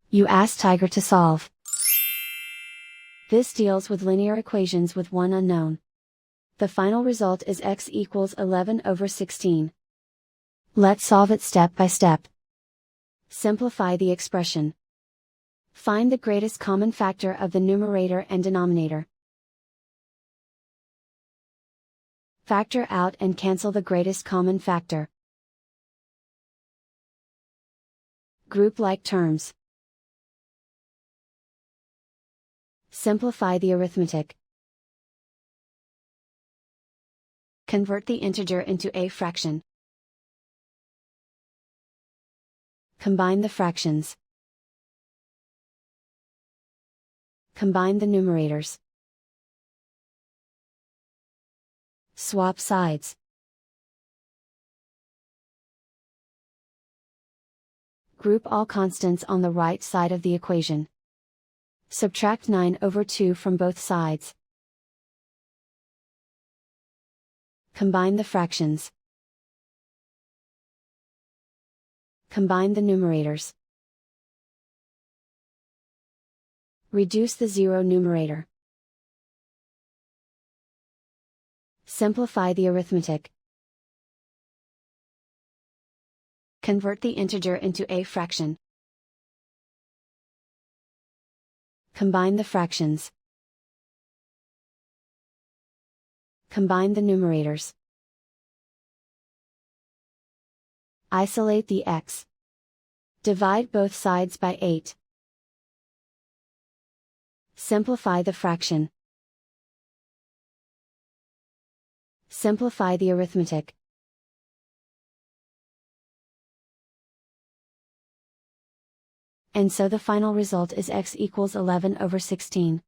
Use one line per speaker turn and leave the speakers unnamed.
You ask Tiger to solve. This deals with linear equations with one unknown. The final result is x equals 11/16. Let's solve it step by step. Simplify the expression. Find the greatest common factor of the numerator and denominator. Factor out and cancel the greatest common factor. Group like terms. Simplify the arithmetic. Convert the integer into a fraction. Combine the fractions. Combine the numerators. Swap sides. Group all constants on the right side of the equation. Subtract 9/2 from both sides. Combine the fractions. Combine the numerators. Reduce the zero numerator. Simplify the arithmetic. Convert the integer into a fraction. Combine the fractions. Combine the numerators. Isolate the x. Divide both sides by 8. Simplify the fraction. Simplify the arithmetic. And so the final result is x equals 11/16.